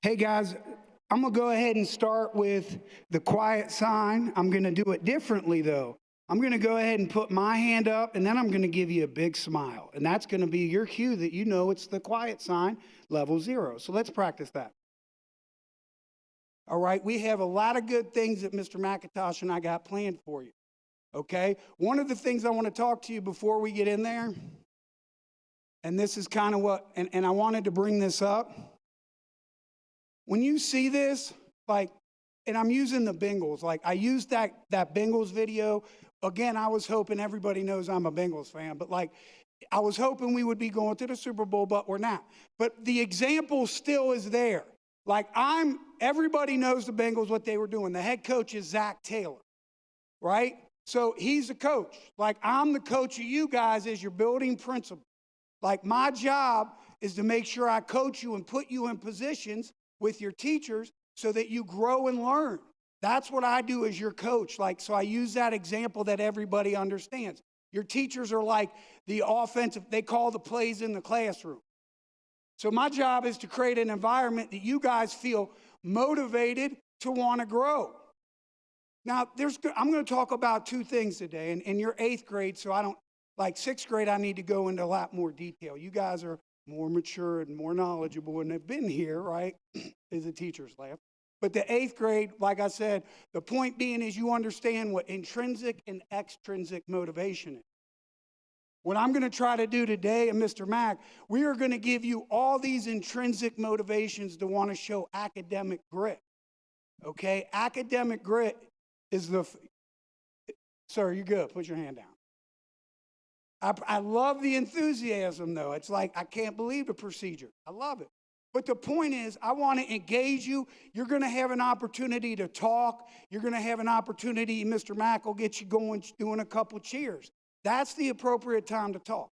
Hey guys, I'm going to go ahead and start with the quiet sign. I'm going to do it differently though. I'm going to go ahead and put my hand up and then I'm going to give you a big smile. And that's going to be your cue that you know it's the quiet sign, level 0. So let's practice that. All right, we have a lot of good things that Mr. McIntosh and I got planned for you. Okay, one of the things I want to talk to you before we get in there, and this is kind of what, and I wanted to bring this up. When you see this, like, and I'm using the Bengals, like I used that Bengals video. Again, I was hoping everybody knows I'm a Bengals fan, but like I was hoping we would be going to the Super Bowl, but we're not. But the example still is there. Like everybody knows the Bengals, what they were doing. The head coach is Zach Taylor, right? So he's the coach. Like I'm the coach of you guys as your building principal. Like my job is to make sure I coach you and put you in positions with your teachers so that you grow and learn. That's what I do as your coach. Like, so I use that example that everybody understands. Your teachers are like the offensive, they call the plays in the classroom. So my job is to create an environment that you guys feel motivated to want to grow. Now, I'm going to talk about two things today, and you're 8th grade, so I don't, like 6th grade, I need to go into a lot more detail. You guys are more mature and more knowledgeable and have been here, right? Is the teacher's laugh. But the 8th grade, like I said, the point being is you understand what intrinsic and extrinsic motivation is. What I'm going to try to do today, and Mr. Mack, we are going to give you all these intrinsic motivations to want to show academic grit. Okay? Academic grit is sir, you're good. Put your hand down. I love the enthusiasm, though. It's like, I can't believe the procedure. I love it. But the point is, I want to engage you. You're going to have an opportunity to talk. You're going to have an opportunity, Mr. Mack will get you going, doing a couple cheers. That's the appropriate time to talk.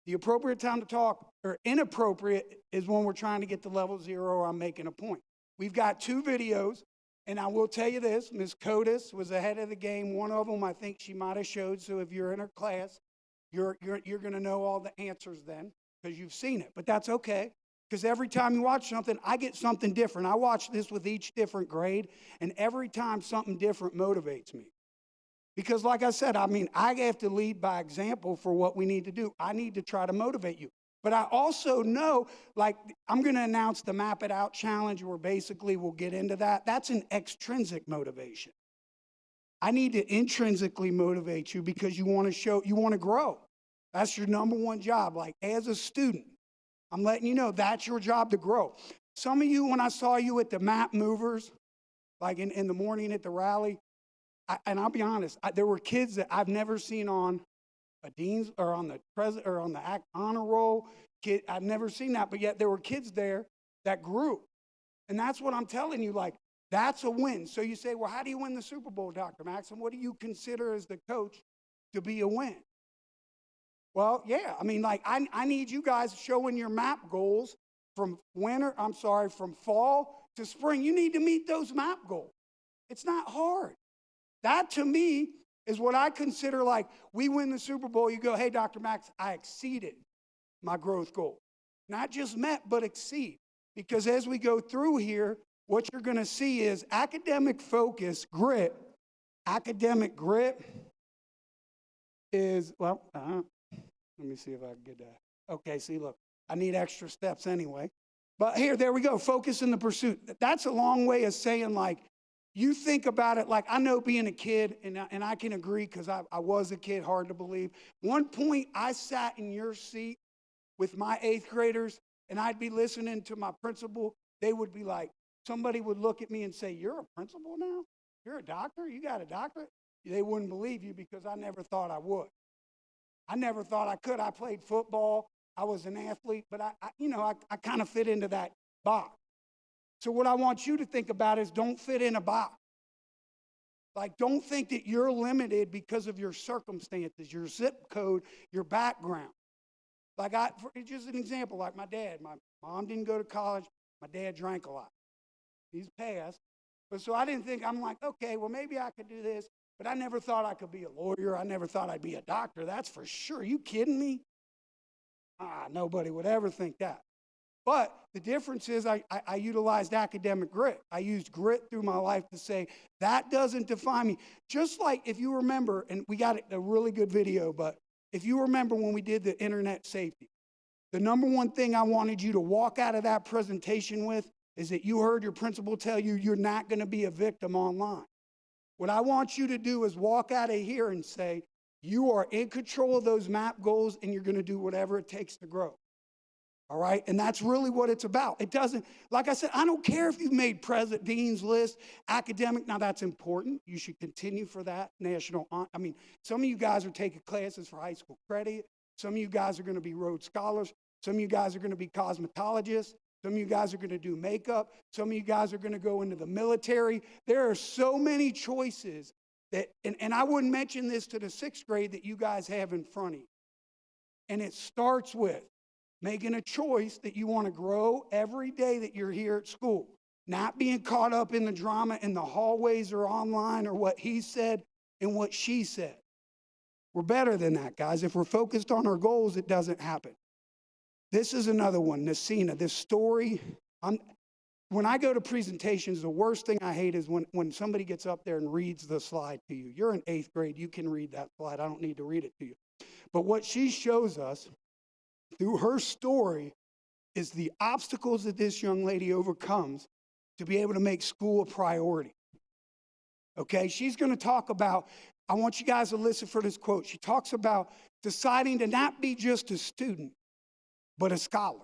The appropriate time to talk, or inappropriate, is when we're trying to get to level 0 or I'm making a point. We've got 2 videos, and I will tell you this. Ms. Cotis was ahead of the game. One of them, I think she might have showed, so if you're in her class, you're going to know all the answers then because you've seen it. But that's okay, because every time you watch something, I get something different. I watch this with each different grade, and every time something different motivates me. Because like I said, I mean, I have to lead by example for what we need to do. I need to try to motivate you. But I also know, like, I'm going to announce the Map It Out Challenge, where basically we'll get into that. That's an extrinsic motivation. I need to intrinsically motivate you because you want to grow. That's your number one job. Like as a student, I'm letting you know that's your job to grow. Some of you, when I saw you at the Map Movers, like in the morning at the rally, and I'll be honest, there were kids that I've never seen on a dean's or on the president or on the honor roll. I've never seen that, but yet there were kids there that grew. And that's what I'm telling you, like, that's a win. So you say, well, how do you win the Super Bowl, Dr. Max? And what do you consider as the coach to be a win? Well, yeah, I mean, like, I need you guys showing your map goals from from fall to spring. You need to meet those map goals. It's not hard. That, to me, is what I consider like, we win the Super Bowl, you go, hey, Dr. Max, I exceeded my growth goal. Not just met, but exceed. Because as we go through here, what you're going to see is academic focus, grit. Academic grit is, well, let me see if I can get that. Okay, see, look, I need extra steps anyway. But there we go, focus in the pursuit. That's a long way of saying, like, you think about it like, I know being a kid, and I can agree because I was a kid, hard to believe. One point, I sat in your seat with my 8th graders, and I'd be listening to my principal. They would be like, somebody would look at me and say, you're a principal now? You're a doctor? You got a doctorate? They wouldn't believe you because I never thought I would. I never thought I could. I played football. I was an athlete, but I kind of fit into that box. So what I want you to think about is don't fit in a box. Like, don't think that you're limited because of your circumstances, your zip code, your background. Like, just an example, like my dad. My mom didn't go to college. My dad drank a lot. He's passed. But so I didn't think, I'm like, okay, well, maybe I could do this. But I never thought I could be a lawyer. I never thought I'd be a doctor. That's for sure. Are you kidding me? Nobody would ever think that. But the difference is I utilized academic grit. I used grit through my life to say, that doesn't define me. Just like if you remember, and we got a really good video, but if you remember when we did the internet safety, the number one thing I wanted you to walk out of that presentation with is that you heard your principal tell you you're not going to be a victim online. What I want you to do is walk out of here and say, you are in control of those MAP goals and you're going to do whatever it takes to grow. All right? And that's really what it's about. It doesn't, like I said, I don't care if you've made President Dean's List, academic. Now, that's important. You should continue for that. Some of you guys are taking classes for high school credit. Some of you guys are going to be Rhodes Scholars. Some of you guys are going to be cosmetologists. Some of you guys are going to do makeup. Some of you guys are going to go into the military. There are so many choices that, and I wouldn't mention this to the sixth grade that you guys have in front of you. And it starts with making a choice that you want to grow every day that you're here at school. Not being caught up in the drama in the hallways or online or what he said and what she said. We're better than that, guys. If we're focused on our goals, it doesn't happen. This is another one, Nasina, this story. When I go to presentations, the worst thing I hate is when somebody gets up there and reads the slide to you. You're in 8th grade. You can read that slide. I don't need to read it to you. But what she shows us through her story is the obstacles that this young lady overcomes to be able to make school a priority. Okay, she's going to talk about, I want you guys to listen for this quote. She talks about deciding to not be just a student, but a scholar.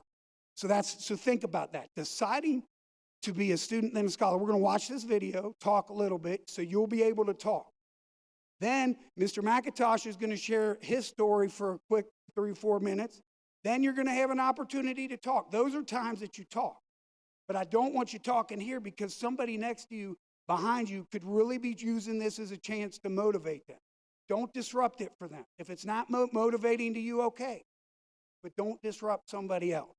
So think about that. Deciding to be a student and a scholar. We're going to watch this video, talk a little bit, so you'll be able to talk. Then Mr. McIntosh is going to share his story for a quick 3-4 minutes. Then you're going to have an opportunity to talk. Those are times that you talk. But I don't want you talking here because somebody next to you, behind you, could really be using this as a chance to motivate them. Don't disrupt it for them. If it's not motivating to you, okay. But don't disrupt somebody else.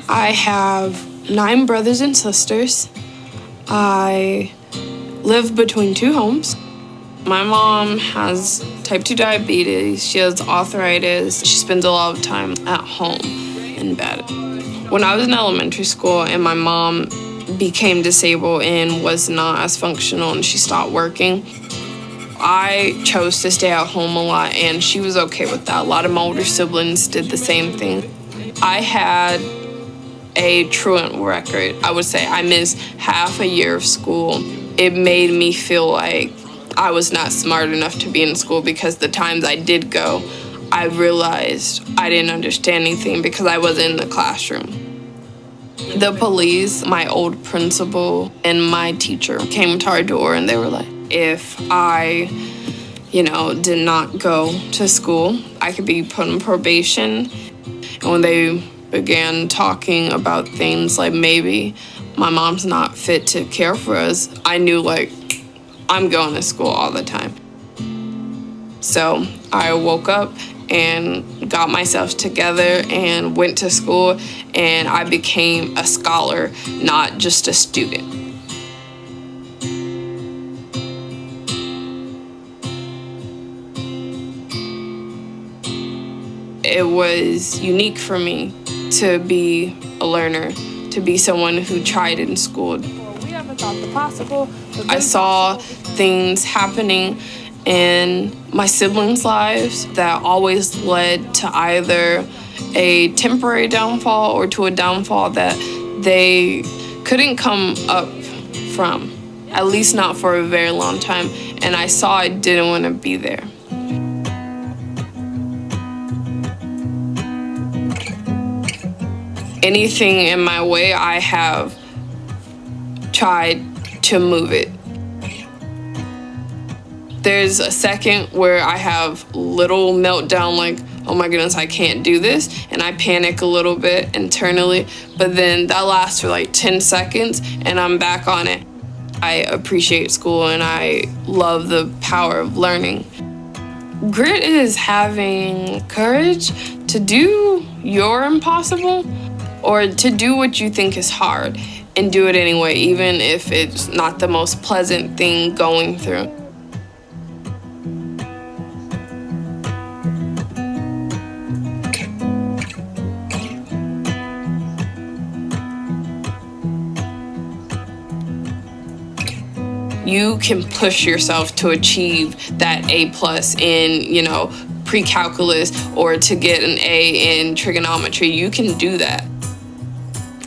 I have 9 brothers and sisters. I live between 2 homes. My mom has type 2 diabetes. She has arthritis. She spends a lot of time at home in bed. When I was in elementary school and my mom became disabled and was not as functional and she stopped working, I chose to stay at home a lot and she was okay with that. A lot of my older siblings did the same thing. I had a truant record. I would say I missed half a year of school. It made me feel like I was not smart enough to be in school because the times I did go, I realized I didn't understand anything because I wasn't in the classroom. The police, my old principal, and my teacher came to our door and they were like, if I, did not go to school, I could be put on probation. And when they began talking about things like maybe my mom's not fit to care for us, I knew I'm going to school all the time. So I woke up and got myself together and went to school and I became a scholar, not just a student. It was unique for me to be a learner, to be someone who tried in school. We haven't thought the possible. I saw things happening in my siblings' lives that always led to either a temporary downfall or to a downfall that they couldn't come up from, at least not for a very long time. And I saw I didn't want to be there. Anything in my way, I have tried to move it. There's a second where I have little meltdown like, oh my goodness, I can't do this. And I panic a little bit internally, but then that lasts for 10 seconds and I'm back on it. I appreciate school and I love the power of learning. Grit is having courage to do your impossible or to do what you think is hard and do it anyway, even if it's not the most pleasant thing going through. You can push yourself to achieve that A plus in, pre-calculus or to get an A in trigonometry. You can do that.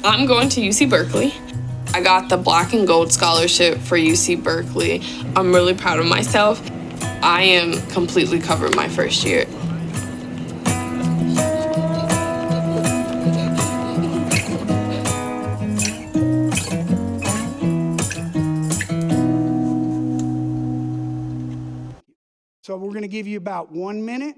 I'm going to UC Berkeley. I got the Black and Gold Scholarship for UC Berkeley. I'm really proud of myself. I am completely covered my first year. So we're going to give you about 1 minute.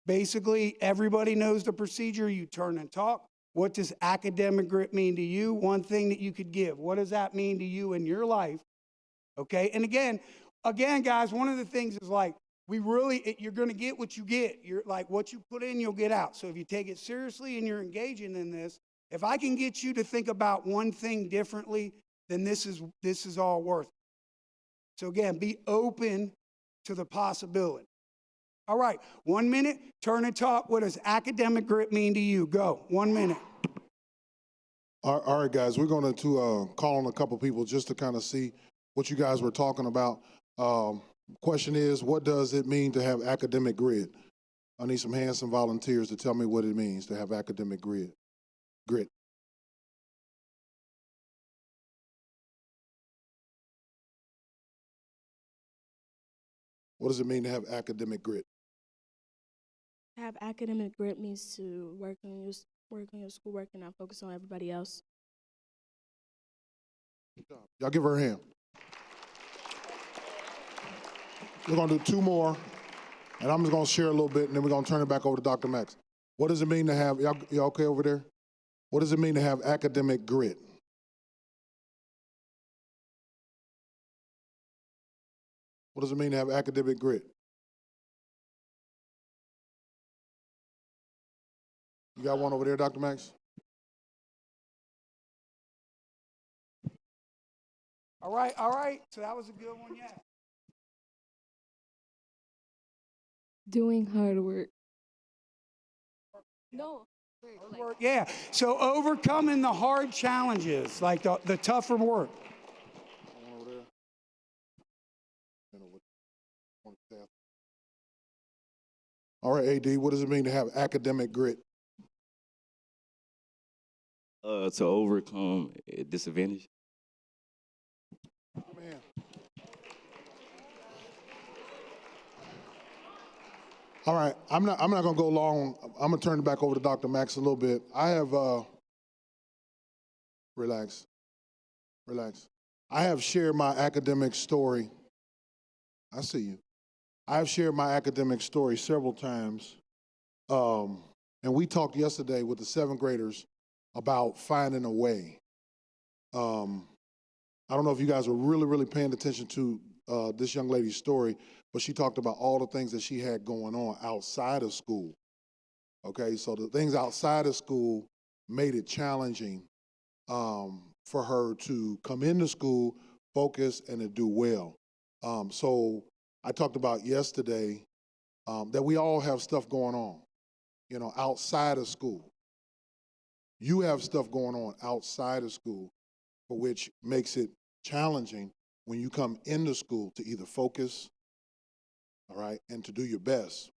Basically, everybody knows the procedure. You turn and talk. What does academic grit mean to you? One thing that you could give. What does that mean to you in your life? Okay, and again, guys, one of the things is like, you're going to get what you get. You're like, what you put in, you'll get out. So if you take it seriously and you're engaging in this, if I can get you to think about one thing differently, then this is all worth it. So again, be open to the possibility. All right, 1 minute, turn and talk. What does academic grit mean to you? Go, 1 minute. All right, guys, we're going to call on a couple people just to kind of see what you guys were talking about. Question is, what does it mean to have academic grit? I need some handsome volunteers to tell me what it means to have academic grit. What does it mean to have academic grit? Have academic grit means to work on your schoolwork and not focus on everybody else. Good job. Y'all give her a hand. We're going to do two more, and I'm just going to share a little bit, and then we're going to turn it back over to Dr. Max. What does it mean to have, y'all okay over there? What does it mean to have academic grit? What does it mean to have academic grit? You got one over there, Dr. Max? All right. So that was a good one, yeah. Doing hard work. No. Yeah, so overcoming the hard challenges, like the tougher work. All right, AD, what does it mean to have academic grit? To overcome a disadvantage. Man. All right, I'm not gonna go long. I'm gonna turn it back over to Dr. Max a little bit. I have relax. I have shared my academic story. I see you. I have shared my academic story several times. And we talked yesterday with the 7th graders about finding a way. I don't know if you guys are really paying attention to this young lady's story, but she talked about all the things that she had going on outside of school. Okay, so the things outside of school made it challenging for her to come into school, focus, and to do well. So I talked about yesterday that we all have stuff going on, outside of school. You have stuff going on outside of school, for which makes it challenging when you come into school to either focus, all right, and to do your best,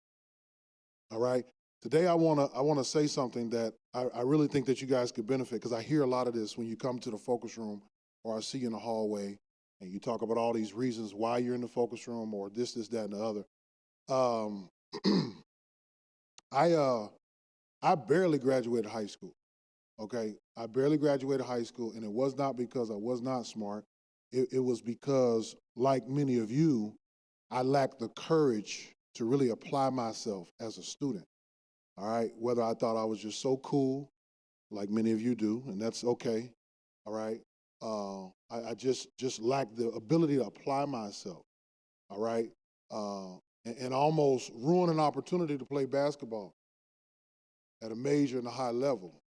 all right? Today I wanna say something that I really think that you guys could benefit, because I hear a lot of this when you come to the focus room or I see you in the hallway and you talk about all these reasons why you're in the focus room or this, that, and the other. I barely graduated high school. Okay, I barely graduated high school, and it was not because I was not smart. It was because, like many of you, I lacked the courage to really apply myself as a student. All right, whether I thought I was just so cool, like many of you do, and that's okay. All right, I just lacked the ability to apply myself. All right, and almost ruin an opportunity to play basketball at a major and a high level,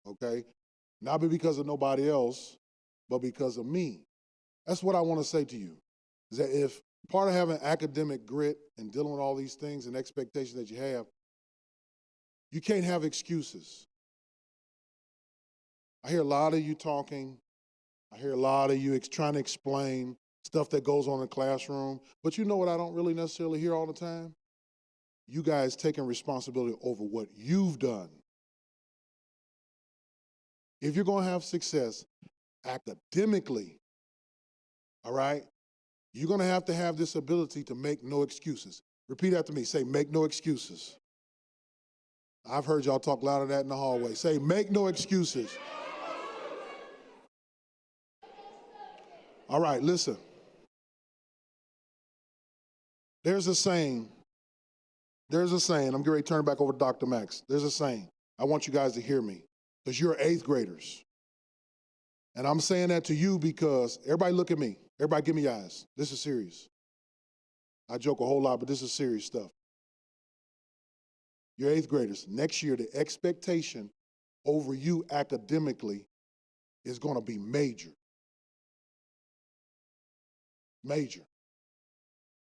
okay? Not because of nobody else, but because of me. That's what I want to say to you, is that if part of having academic grit and dealing with all these things and expectations that you have, you can't have excuses. I hear a lot of you talking. I hear a lot of you trying to explain stuff that goes on in the classroom. But you know what I don't really necessarily hear all the time? You guys taking responsibility over what you've done. If you're going to have success academically, all right, you're going to have this ability to make no excuses. Repeat after me. Say, make no excuses. I've heard y'all talk louder than that in the hallway. Say, make no excuses. All right, listen. There's a saying. I'm getting ready to turn it back over to Dr. Max. There's a saying. I want you guys to hear me, because you're 8th graders. And I'm saying that to you because, everybody look at me. Everybody give me your eyes. This is serious. I joke a whole lot, but this is serious stuff. You're 8th graders. Next year, the expectation over you academically is going to be major. Major.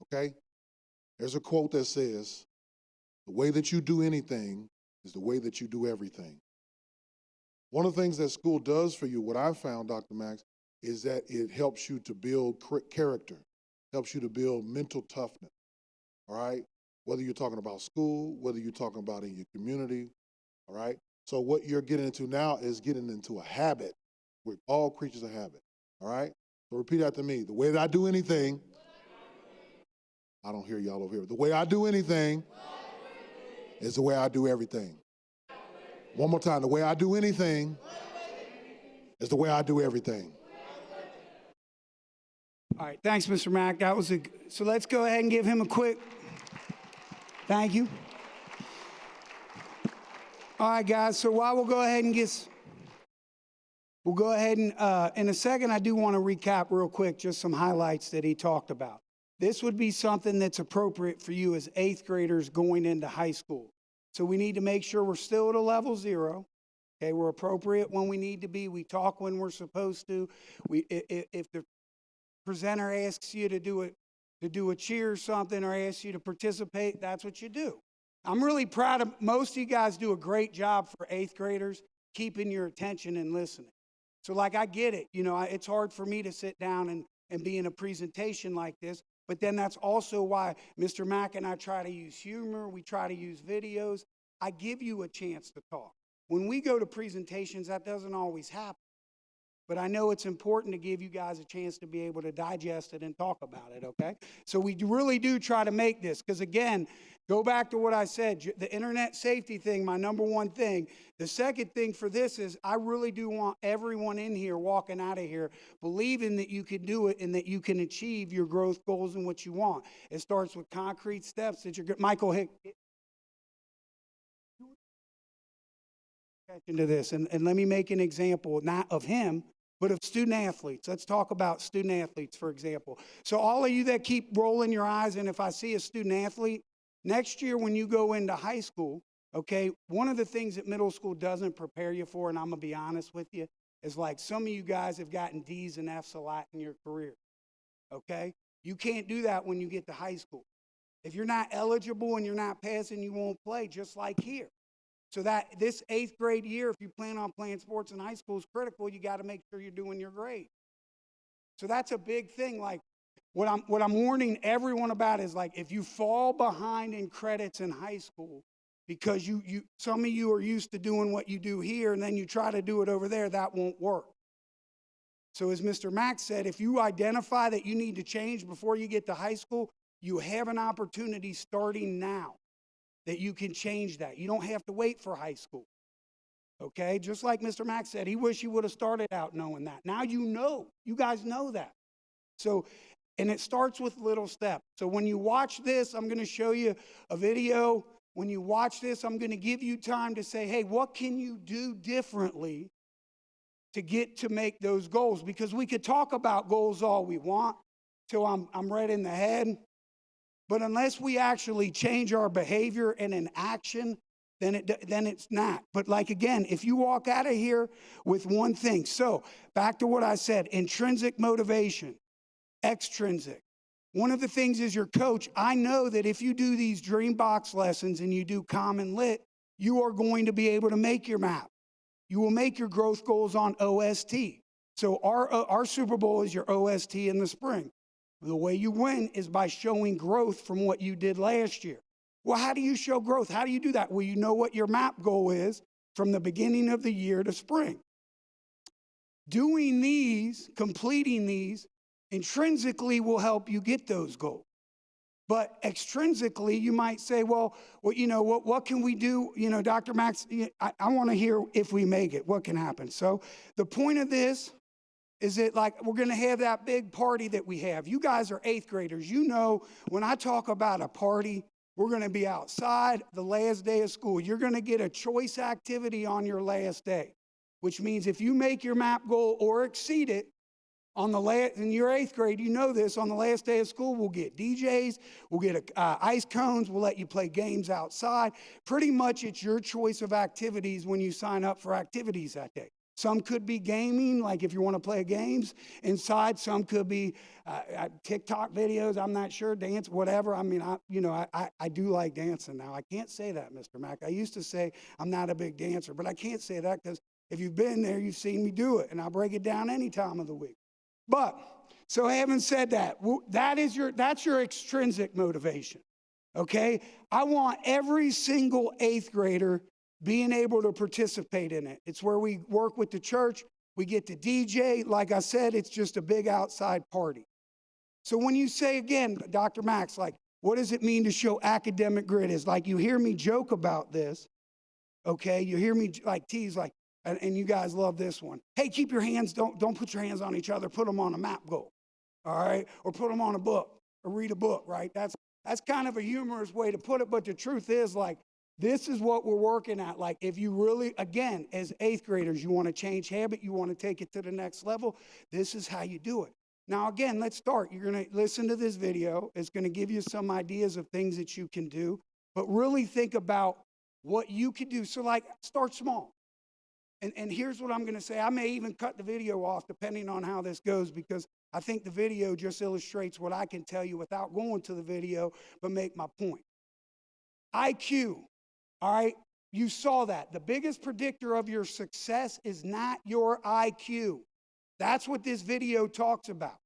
Okay? There's a quote that says, the way that you do anything is the way that you do everything. One of the things that school does for you, what I've found, Dr. Max, is that it helps you to build character, helps you to build mental toughness, all right? Whether you're talking about school, whether you're talking about in your community, all right? So what you're getting into now is getting into a habit. We're all creatures of habit, all right? So repeat after me. The way that I do anything, I don't hear y'all over here. The way I do anything is the way I do everything. One more time. The way I do anything is the way I do everything. All right, thanks, Mr. Mack. That was so let's go ahead and give him a quick thank you. All right, guys, so while we'll go ahead and in a second, I do want to recap real quick just some highlights that he talked about. This would be something that's appropriate for you as 8th graders going into high school. So we need to make sure we're still at a level 0. Okay, we're appropriate when we need to be. We talk when we're supposed to. If the presenter asks you to do a cheer or something, or asks you to participate, that's what you do. I'm really proud of most of you guys. Do a great job for 8th graders, keeping your attention and listening. So like, I get it. You know, it's hard for me to sit down and be in a presentation like this, but then that's also why Mr. Mack and I try to use humor. We try to use videos. I give you a chance to talk. When we go to presentations, that doesn't always happen. But I know it's important to give you guys a chance to be able to digest it and talk about it, okay? So we really do try to make this, because again, go back to what I said, the internet safety thing, my number one thing. The second thing for this is I really do want everyone in here walking out of here believing that you can do it and that you can achieve your growth goals and what you want. It starts with concrete steps that you're good. Michael Hick. Into this, and let me make an example, not of him, but of student athletes. Let's talk about student athletes, for example. So all of you that keep rolling your eyes, and if I see a student athlete, next year when you go into high school, okay, one of the things that middle school doesn't prepare you for, and I'm going to be honest with you, is like some of you guys have gotten D's and F's a lot in your career, okay? You can't do that when you get to high school. If you're not eligible and you're not passing, you won't play, just like here. So that this 8th grade year, if you plan on playing sports in high school, is critical. You got to make sure you're doing your grade. So that's a big thing. Like what I'm warning everyone about is, like, if you fall behind in credits in high school because some of you are used to doing what you do here and then you try to do it over there, that won't work. So as Mr. Max said, if you identify that you need to change before you get to high school, you have an opportunity starting now that you can change that. You don't have to wait for high school, okay? Just like Mr. Max said, he wished he would have started out knowing that. Now you know. You guys know that. So, and it starts with little steps. So when you watch this, I'm going to show you a video. When you watch this, I'm going to give you time to say, hey, what can you do differently to make those goals? Because we could talk about goals all we want till I'm red in the head. But unless we actually change our behavior and in action, then it's not. But like again, if you walk out of here with one thing, so back to what I said, intrinsic motivation, extrinsic. One of the things is your coach, I know that if you do these dream box lessons and you do common lit, you are going to be able to make your map. You will make your growth goals on OST. So our Super Bowl is your OST in the spring. The way you win is by showing growth from what you did last year. Well, how do you show growth? How do you do that? Well, you know what your map goal is from the beginning of the year to spring. Doing these, completing these, intrinsically will help you get those goals. But extrinsically, you might say, well, you know, what can we do? You know, Dr. Max, I want to hear if we make it, what can happen? So the point of this is that, like, we're going to have that big party that we have. You guys are 8th graders. You know, when I talk about a party, we're going to be outside the last day of school. You're going to get a choice activity on your last day, which means if you make your map goal or exceed it, on the last, in your 8th grade, you know this, on the last day of school, we'll get DJs, we'll get ice cones, we'll let you play games outside. Pretty much it's your choice of activities when you sign up for activities that day. Some could be gaming, like if you want to play games inside. Some could be TikTok videos, I'm not sure, dance, whatever. I mean, I do like dancing now. I can't say that, Mr. Mack. I used to say I'm not a big dancer, but I can't say that because if you've been there, you've seen me do it, and I'll break it down any time of the week. But, so having said that, that's your extrinsic motivation, okay? I want every single 8th grader being able to participate in it. It's where we work with the church. We get to DJ. Like I said, it's just a big outside party. So when you say, again, Dr. Max, like, what does it mean to show academic grit? Is like you hear me joke about this, okay? You hear me like tease, like, and you guys love this one. Hey, keep your hands, don't put your hands on each other, put them on a map goal, all right? Or put them on a book, or read a book, right? That's kind of a humorous way to put it, but the truth is, like, this is what we're working at. Like, if you really, again, as 8th graders, you want to change habit, you want to take it to the next level, this is how you do it. Now, again, let's start. You're going to listen to this video. It's going to give you some ideas of things that you can do, but really think about what you can do. So, like, start small. And here's what I'm going to say. I may even cut the video off depending on how this goes, because I think the video just illustrates what I can tell you without going to the video, but make my point. IQ, all right? You saw that. The biggest predictor of your success is not your IQ. That's what this video talks about.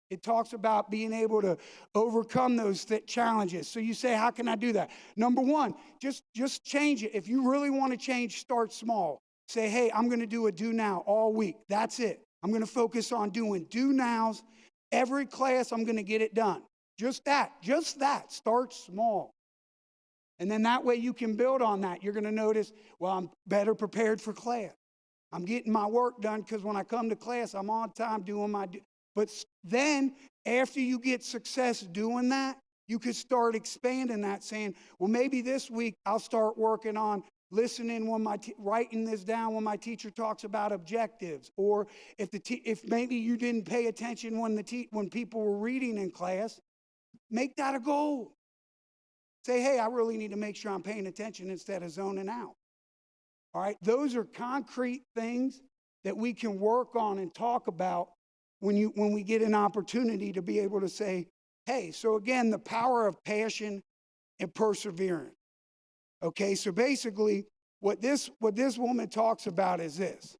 It talks about being able to overcome those challenges. So you say, how can I do that? Number one, just change it. If you really want to change, start small. Say, hey, I'm going to do a do now all week. That's it. I'm going to focus on doing do nows. Every class, I'm going to get it done. Just that. Start small. And then that way you can build on that. You're going to notice, well, I'm better prepared for class. I'm getting my work done because when I come to class, I'm on time doing my. But then after you get success doing that, you could start expanding that, saying, well, maybe this week I'll start working on listening when writing this down when my teacher talks about objectives, or if maybe you didn't pay attention when people were reading in class, make that a goal. Say, hey, I really need to make sure I'm paying attention instead of zoning out. All right, those are concrete things that we can work on and talk about when we get an opportunity to be able to say, hey, so again, the power of passion and perseverance. Okay, so basically, what this woman talks about is this.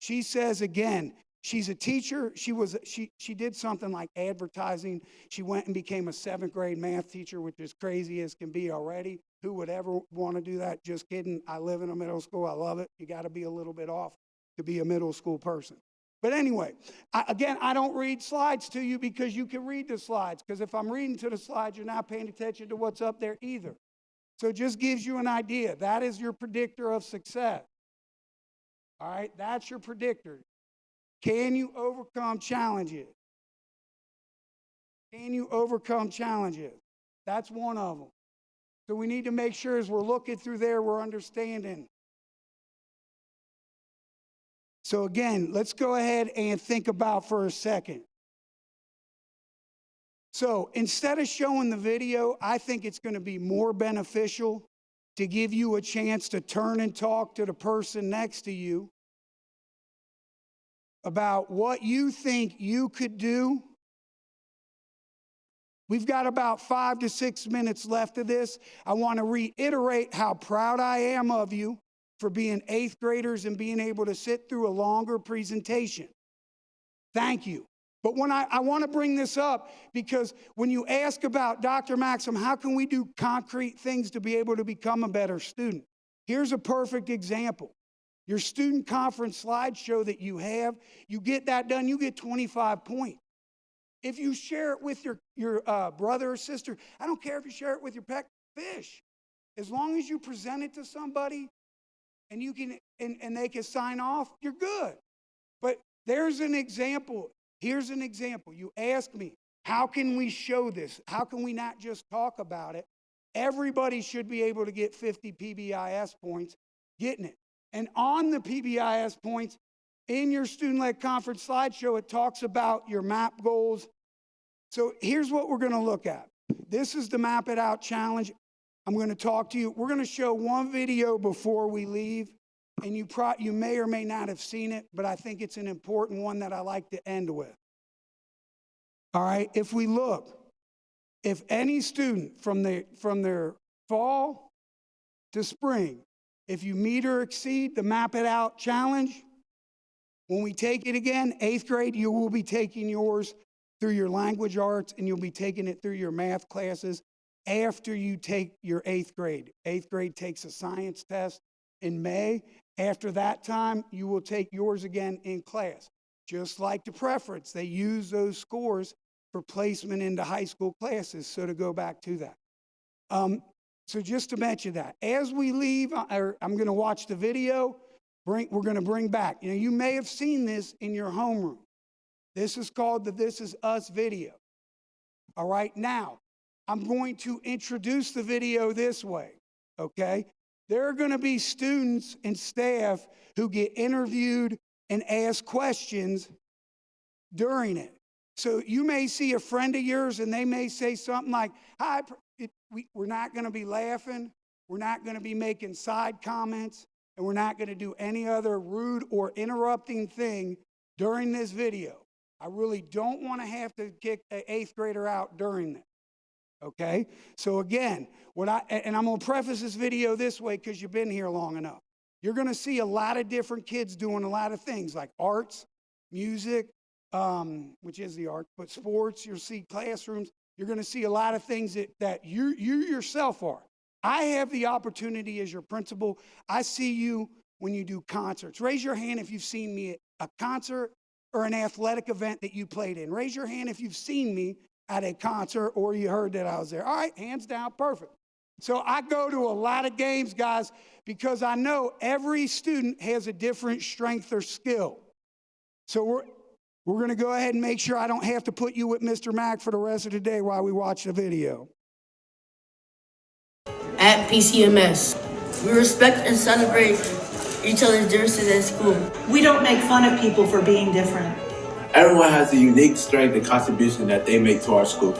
She says, again, she's a teacher. She did something like advertising. She went and became a 7th grade math teacher, which is crazy as can be already. Who would ever want to do that? Just kidding. I live in a middle school. I love it. You got to be a little bit off to be a middle school person. But anyway, I don't read slides to you because you can read the slides. Because if I'm reading to the slides, you're not paying attention to what's up there either. So it just gives you an idea. That is your predictor of success. All right, that's your predictor. Can you overcome challenges? Can you overcome challenges? That's one of them. So we need to make sure as we're looking through there, we're understanding. So again, let's go ahead and think about for a second. So instead of showing the video, I think it's going to be more beneficial to give you a chance to turn and talk to the person next to you about what you think you could do. We've got about 5 to 6 minutes left of this. I want to reiterate how proud I am of you for being 8th graders and being able to sit through a longer presentation. Thank you. But when I want to bring this up because when you ask about Dr. Maxim, how can we do concrete things to be able to become a better student? Here's a perfect example. Your student conference slideshow that you have, you get that done, you get 25 points. If you share it with your brother or sister, I don't care if you share it with your pet fish. As long as you present it to somebody and you can and they can sign off, you're good. But there's an example. Here's an example. You ask me, how can we show this? How can we not just talk about it? Everybody should be able to get 50 PBIS points getting it. And on the PBIS points, in your student-led conference slideshow, it talks about your MAP goals. So here's what we're going to look at. This is the Map It Out challenge. I'm going to talk to you. We're going to show one video before we leave. And you may or may not have seen it, but I think it's an important one that I like to end with. All right, if we look, if any student from their fall to spring, if you meet or exceed the Map It Out challenge, when we take it again, 8th grade, you will be taking yours through your language arts and you'll be taking it through your math classes after you take your 8th grade. 8th grade takes a science test in May. After that time, you will take yours again in class. Just like the preference, they use those scores for placement into high school classes. So to go back to that. So just to mention that, as we leave, I'm going to watch the video. We're going to bring back. You may have seen this in your homeroom. This is called the This Is Us video. All right, now, I'm going to introduce the video this way, okay? There are going to be students and staff who get interviewed and asked questions during it. So you may see a friend of yours and they may say something like, hi, we're not going to be laughing. We're not going to be making side comments. And we're not going to do any other rude or interrupting thing during this video. I really don't want to have to kick an 8th grader out during this. Okay? So again, and I'm going to preface this video this way because you've been here long enough. You're going to see a lot of different kids doing a lot of things like arts, music, which is the arts, but sports. You'll see classrooms. You're going to see a lot of things that you yourself are. I have the opportunity as your principal. I see you when you do concerts. Raise your hand if you've seen me at a concert or an athletic event that you played in. Raise your hand if you've seen me at a concert or you heard that I was there. All right, hands down, perfect. So I go to a lot of games, guys, because I know every student has a different strength or skill. So we're going to go ahead and make sure I don't have to put you with Mr. Mack for the rest of the day while we watch the video. At PCMS, we respect and celebrate each other's differences at school. We don't make fun of people for being different. Everyone has a unique strength and contribution that they make to our school.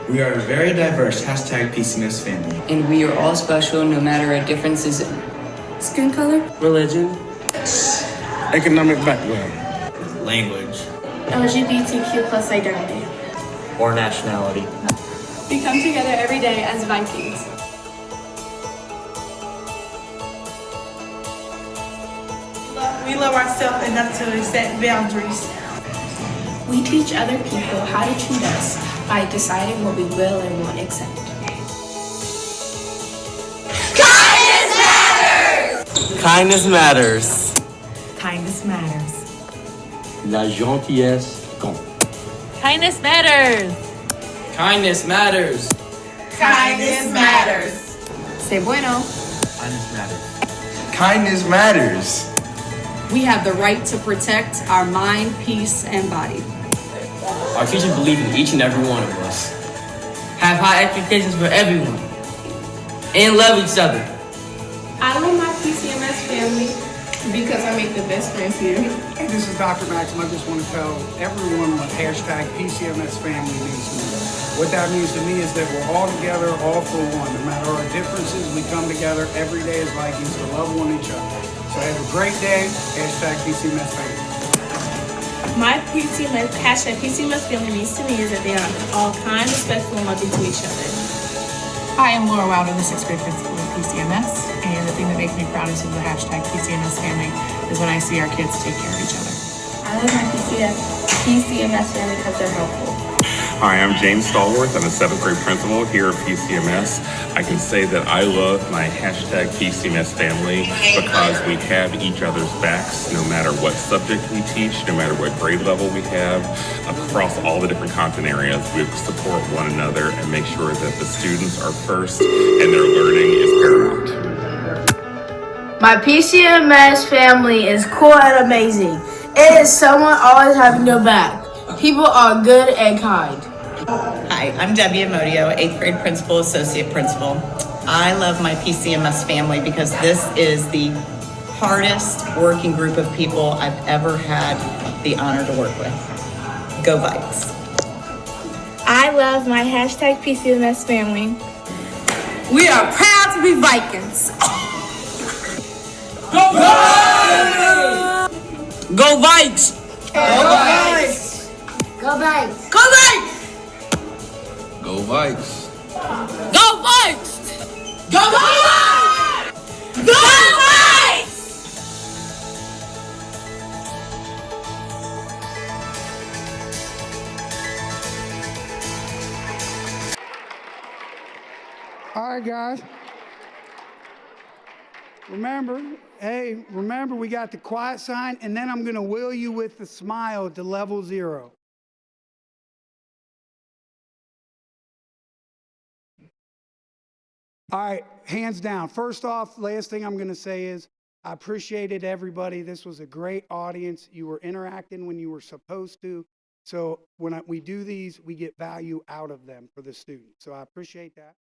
We are a very diverse #PCMS family. And we are all special no matter our differences in skin color, religion, economic background, Language. LGBTQ plus identity. or nationality. We come together every day as Vikings. We love ourselves enough to set boundaries. We teach other people how to treat us by deciding what we will and won't accept. Kindness matters. Kindness matters. La gentillesse compte. Kindness matters. kindness matters. Kindness matters. Say bueno. Kindness matters. Kindness matters. We have the right to protect our mind, peace, and body. Our teachers believe in each and every one of us. Have high expectations for everyone. And love each other. I love my PCMS family because I make the best friends here. Hey, this is Dr. Maxim. I just want to tell everyone what #PCMS family means to me. What that means to me is that we're all together, all for one. No matter our differences, we come together every day as Vikings to love one each other. So have a great day. #PCMS family. My PCMS family means to me is that they are all kind, respectful, and loving to each other. I am Laura Wilder, the 6th grade principal of PCMS, and the thing that makes me proudest of the #PCMS family is when I see our kids take care of each other. I love my PCMS family because they're helpful. Hi, I'm James Stallworth. I'm a 7th grade principal here at PCMS. I can say that I love my #PCMS family because we have each other's backs no matter what subject we teach, no matter what grade level we have, across all the different content areas. We support one another and make sure that the students are first and their learning is paramount. My PCMS family is cool and amazing. It is someone always having your back. People are good and kind. Hi, I'm Debbie Amodio, 8th grade principal, associate principal. I love my PCMS family because this is the hardest working group of people I've ever had the honor to work with. Go Vikes. I love my #PCMS family. We are proud to be Vikings. Go Vikes! Go Vikes! Go Vikes! Go Vikes! Go Vikes! Go Vikes. Go Vikes! Go Vikes! Go Vikes! All right, guys. Remember, we got the quiet sign, and then I'm going to wheel you with the smile to level 0. All right, hands down. First off, last thing I'm going to say is I appreciated everybody. This was a great audience. You were interacting when you were supposed to. So when we do these, we get value out of them for the students. So I appreciate that.